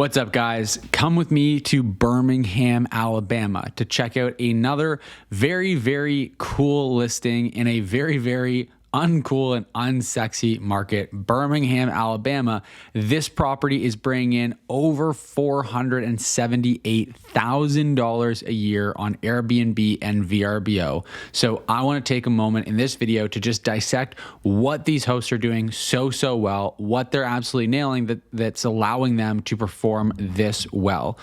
What's up, guys? Come with me to Birmingham, Alabama to check out another very, very cool listing in a very, very uncool and unsexy market, Birmingham, Alabama. This property is bringing in over $478,000 a year on Airbnb and VRBO. So I want to take a moment in this video to just dissect what these hosts are doing so well, what they're absolutely nailing that's allowing them to perform this well.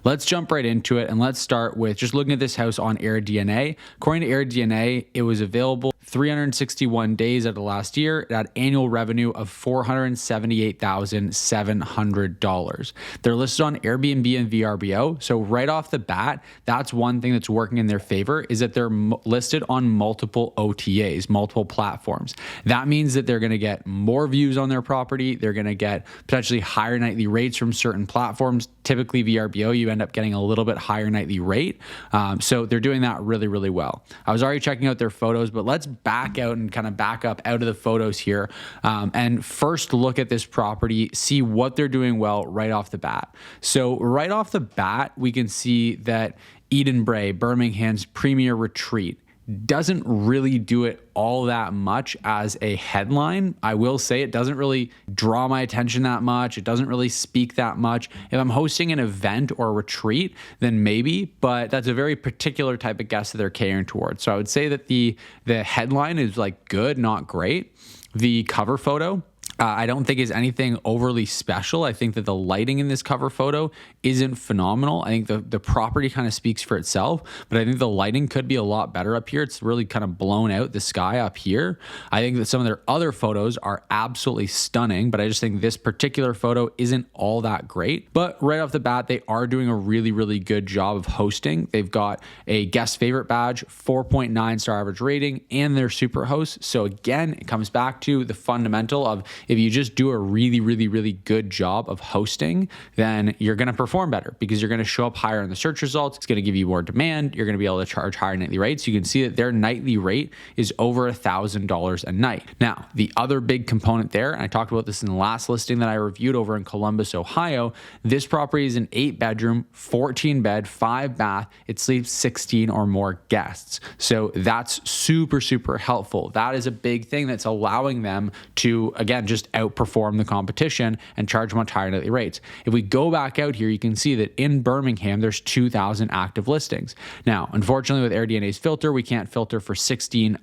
Let's jump right into it, and let's start with just looking at this house on AirDNA. According to AirDNA, it was available 361 days out of last year. It had annual revenue of $478,700. They're listed on Airbnb and VRBO. So right off the bat, that's one thing that's working in their favor, is that they're listed on multiple OTAs, multiple platforms. That means that they're going to get more views on their property. They're going to get potentially higher nightly rates from certain platforms. Typically VRBO, you end up getting a little bit higher nightly rate. So they're doing that really well. I was already checking out their photos, but let's back out and kind of back up out of the photos here and first look at this property, see what they're doing well right off the bat. So right off the bat, we can see that Eden Bray, Birmingham's premier retreat, doesn't really do it all that much as a headline. I will say it doesn't really draw my attention that much. It doesn't really speak that much. If I'm hosting an event or a retreat, then maybe, but that's a very particular type of guest that they're catering towards. So I would say that the headline is like good, not great. The cover photo, I don't think is anything overly special. I think that the lighting in this cover photo isn't phenomenal. I think the property kind of speaks for itself, but I think the lighting could be a lot better up here. It's really kind of blown out the sky up here. I think that some of their other photos are absolutely stunning, but I just think this particular photo isn't all that great. But right off the bat, they are doing a really good job of hosting. They've got a guest favorite badge, 4.9 star average rating, and they're Superhost. So again, it comes back to the fundamental of, if you just do a really good job of hosting, then you're going to perform better because you're going to show up higher in the search results. It's going to give you more demand. You're going to be able to charge higher nightly rates. You can see that their nightly rate is over $1,000 a night. Now, the other big component there, and I talked about this in the last listing that I reviewed over in Columbus, Ohio, this property is an 8-bedroom, 14-bed, 5-bath. It sleeps 16 or more guests. So that's super helpful. That is a big thing that's allowing them to, again, just outperform the competition and charge much higher nightly rates. If we go back out here, you can see that in Birmingham, there's 2,000 active listings. Now, unfortunately, with AirDNA's filter, we can't filter for 16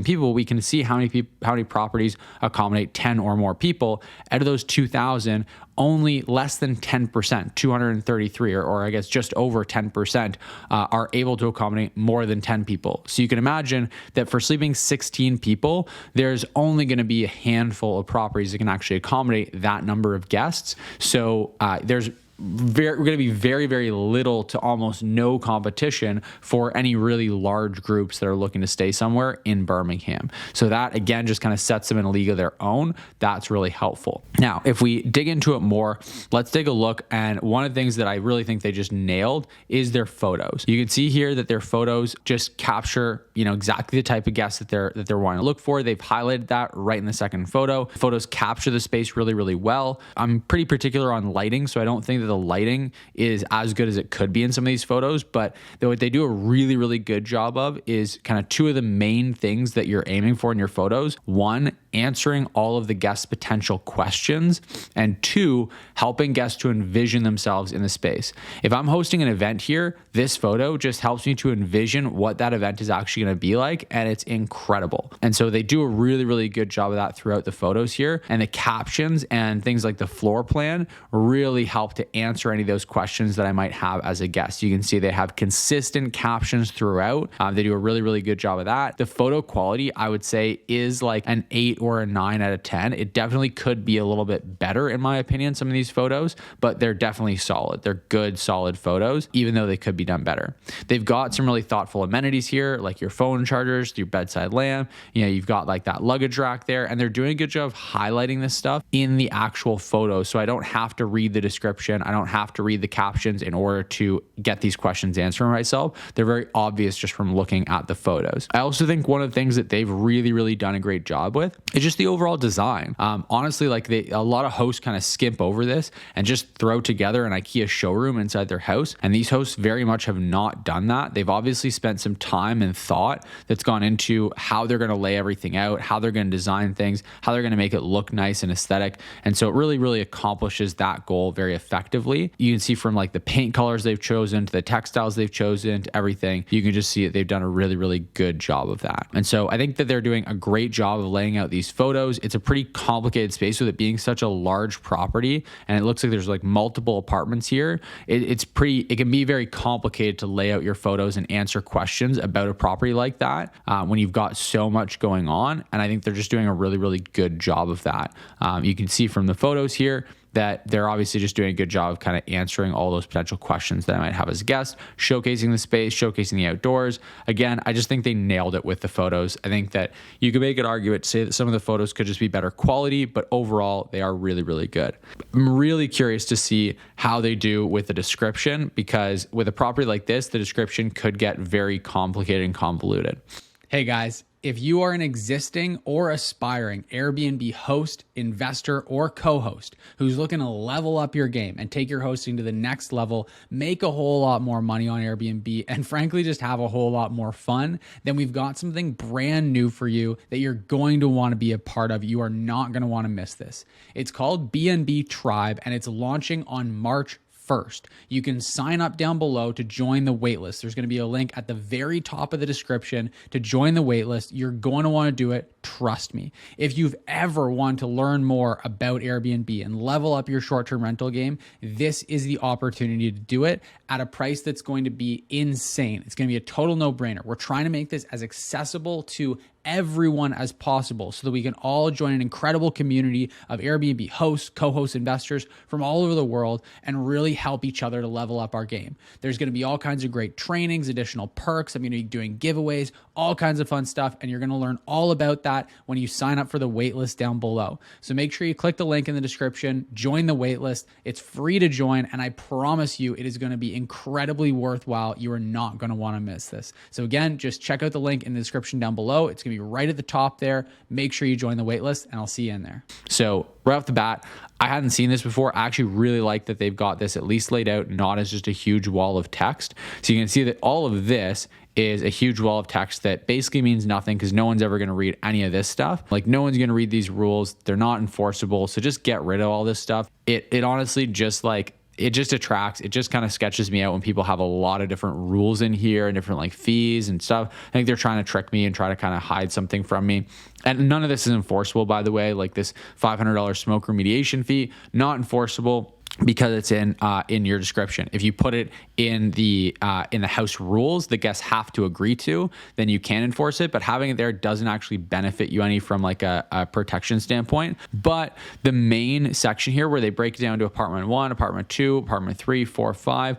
people. We can see how many properties accommodate 10 or more people. Out of those 2,000, only less than 10%, 233, or I guess just over 10%, are able to accommodate more than 10 people. So you can imagine that for sleeping 16 people, there's only going to be a handful of properties that can actually accommodate that number of guests. So there's going to be very little to almost no competition for any really large groups that are looking to stay somewhere in Birmingham. So that, again, just kind of sets them in a league of their own. That's really helpful. Now, if we dig into it more, let's take a look. And one of the things that I really think they just nailed is their photos. You can see here that their photos just capture, exactly the type of guests that they're wanting to look for. They've highlighted that right in the second photo. Photos capture the space really well. I'm pretty particular on lighting, so I don't think that the lighting is as good as it could be in some of these photos, but what they do a really good job of is kind of two of the main things that you're aiming for in your photos. One, answering all of the guests' potential questions, and two, helping guests to envision themselves in the space. If I'm hosting an event here, this photo just helps me to envision what that event is actually going to be like, and it's incredible. And so they do a really good job of that throughout the photos here, and the captions and things like the floor plan really help to answer any of those questions that I might have as a guest. You can see they have consistent captions throughout. They do a really good job of that. The photo quality, I would say, is like an 8 or a 9 out of 10. It definitely could be a little bit better, in my opinion, some of these photos, but they're definitely solid. They're good, solid photos, even though they could be done better. They've got some really thoughtful amenities here, like your phone chargers, your bedside lamp. You've got like that luggage rack there, and they're doing a good job of highlighting this stuff in the actual photo. So I don't have to read the description. I don't have to read the captions in order to get these questions answered myself. They're very obvious just from looking at the photos. I also think one of the things that they've really done a great job with It's just the overall design. Honestly, like a lot of hosts kind of skip over this and just throw together an IKEA showroom inside their house. And these hosts very much have not done that. They've obviously spent some time and thought that's gone into how they're going to lay everything out, how they're going to design things, how they're going to make it look nice and aesthetic. And so it really, really accomplishes that goal very effectively. You can see from like the paint colors they've chosen to the textiles they've chosen to everything. You can just see it. They've done a really, really good job of that. And so I think that they're doing a great job of laying out these photos. It's a pretty complicated space with it being such a large property, and it looks like there's like multiple apartments here. It can be very complicated to lay out your photos and answer questions about a property like that when you've got so much going on. And I think they're just doing a really, really good job of that. You can see from the photos here that they're obviously just doing a good job of kind of answering all those potential questions that I might have as a guest, showcasing the space, showcasing the outdoors. Again, I just think they nailed it with the photos. I think that you could make an argument to say that some of the photos could just be better quality, but overall they are really, really good. I'm really curious to see how they do with the description, because with a property like this, the description could get very complicated and convoluted. Hey guys, if you are an existing or aspiring Airbnb host, investor, or co-host who's looking to level up your game and take your hosting to the next level, make a whole lot more money on Airbnb, and frankly, just have a whole lot more fun, then we've got something brand new for you that you're going to want to be a part of. You are not going to want to miss this. It's called BNB Tribe, and it's launching on March 1st. You can sign up down below to join the waitlist. There's going to be a link at the very top of the description to join the waitlist. You're going to want to do it. Trust me. If you've ever wanted to learn more about Airbnb and level up your short-term rental game, this is the opportunity to do it at a price that's going to be insane. It's going to be a total no-brainer. We're trying to make this as accessible to everyone as possible so that we can all join an incredible community of Airbnb hosts, co-hosts, investors from all over the world and really help each other to level up our game. There's going to be all kinds of great trainings, additional perks. I'm going to be doing giveaways, all kinds of fun stuff, and you're going to learn all about that when you sign up for the waitlist down below. So make sure you click the link in the description, join the waitlist. It's free to join, and I promise you it is going to be incredibly worthwhile. You are not going to want to miss this. So again, just check out the link in the description down below. It's going to be right at the top there. Make sure you join the waitlist, and I'll see you in there. So right off the bat, I hadn't seen this before. I actually really like that they've got this at least laid out, not as just a huge wall of text. So you can see that all of this is a huge wall of text that basically means nothing because no one's ever going to read any of this stuff. Like no one's going to read these rules. They're not enforceable. So just get rid of all this stuff. It honestly just like, it just attracts, it just kind of sketches me out when people have a lot of different rules in here and different like fees and stuff. I think they're trying to trick me and try to kind of hide something from me. And none of this is enforceable, by the way. Like this $500 smoke remediation fee, not enforceable, because it's in your description. If you put it in the house rules the guests have to agree to, then you can enforce it. But having it there doesn't actually benefit you any from like a protection standpoint. But the main section here where they break it down to apartment 1, apartment 2, apartment 3, 4, 5,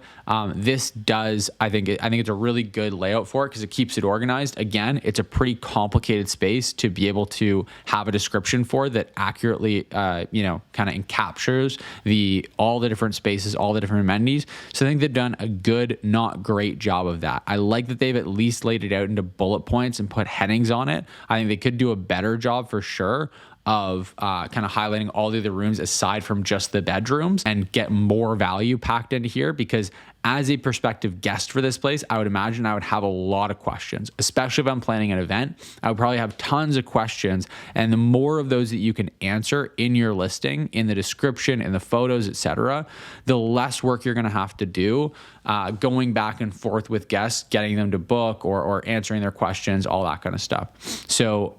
this does, I think it's a really good layout for it because it keeps it organized. Again, it's a pretty complicated space to be able to have a description for that accurately, kind of captures all the different spaces, all the different amenities. So I think they've done a good, not great job of that. I like that they've at least laid it out into bullet points and put headings on it. I think they could do a better job for sure of kind of highlighting all the other rooms aside from just the bedrooms and get more value packed into here, because as a prospective guest for this place, I would imagine I would have a lot of questions, especially if I'm planning an event. I would probably have tons of questions. And the more of those that you can answer in your listing, in the description, in the photos, etc., the less work you're going to have to do going back and forth with guests, getting them to book or answering their questions, all that kind of stuff. So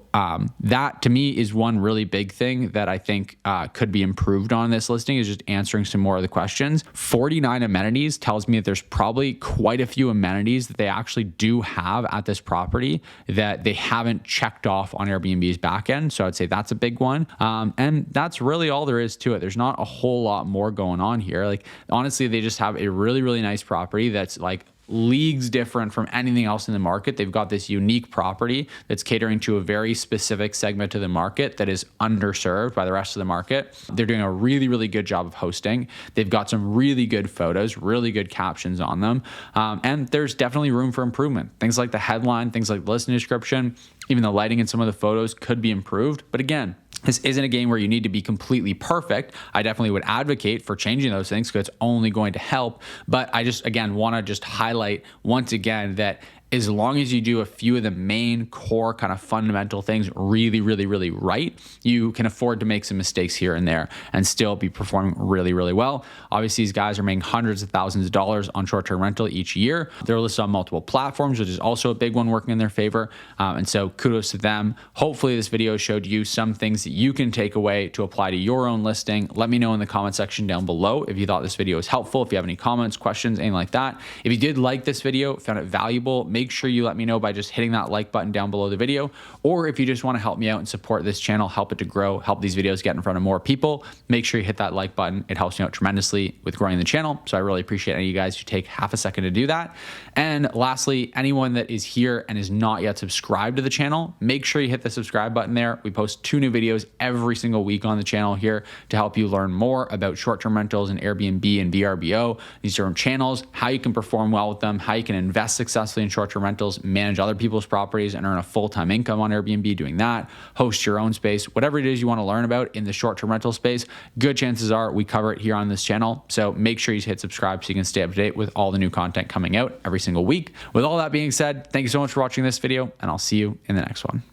that to me is one really big thing that I think could be improved on this listing, is just answering some more of the questions. 49 amenities tells me that there's probably quite a few amenities that they actually do have at this property that they haven't checked off on Airbnb's backend. So I'd say that's a big one. And that's really all there is to it. There's not a whole lot more going on here. Like honestly, they just have a really, really nice property that's like leagues different from anything else in the market. They've got this unique property that's catering to a very specific segment of the market that is underserved by the rest of the market. They're doing a really, really good job of hosting. They've got some really good photos, really good captions on them. And there's definitely room for improvement. Things like the headline, things like the listing description, Even the lighting in some of the photos could be improved. But again, this isn't a game where you need to be completely perfect. I definitely would advocate for changing those things because it's only going to help. But I just, again, want to just highlight once again that as long as you do a few of the main core kind of fundamental things really, really, really right, you can afford to make some mistakes here and there and still be performing really, really well. Obviously, these guys are making hundreds of thousands of dollars on short-term rental each year. They're listed on multiple platforms, which is also a big one working in their favor. And so kudos to them. Hopefully this video showed you some things that you can take away to apply to your own listing. Let me know in the comment section down below if you thought this video was helpful, if you have any comments, questions, anything like that. If you did like this video, found it valuable, make sure you let me know by just hitting that like button down below the video. Or if you just want to help me out and support this channel, help it to grow, help these videos get in front of more people, make sure you hit that like button. It helps me out tremendously with growing the channel. So I really appreciate any of you guys who take half a second to do that. And lastly, anyone that is here and is not yet subscribed to the channel, make sure you hit the subscribe button there. We post 2 new videos every single week on the channel here to help you learn more about short-term rentals and Airbnb and VRBO, these different channels, how you can perform well with them, how you can invest successfully in short-term rentals, manage other people's properties and earn a full-time income on Airbnb doing that, host your own space, whatever it is you want to learn about in the short-term rental space, good chances are we cover it here on this channel. So make sure you hit subscribe so you can stay up to date with all the new content coming out every single week. With all that being said, thank you so much for watching this video, and I'll see you in the next one.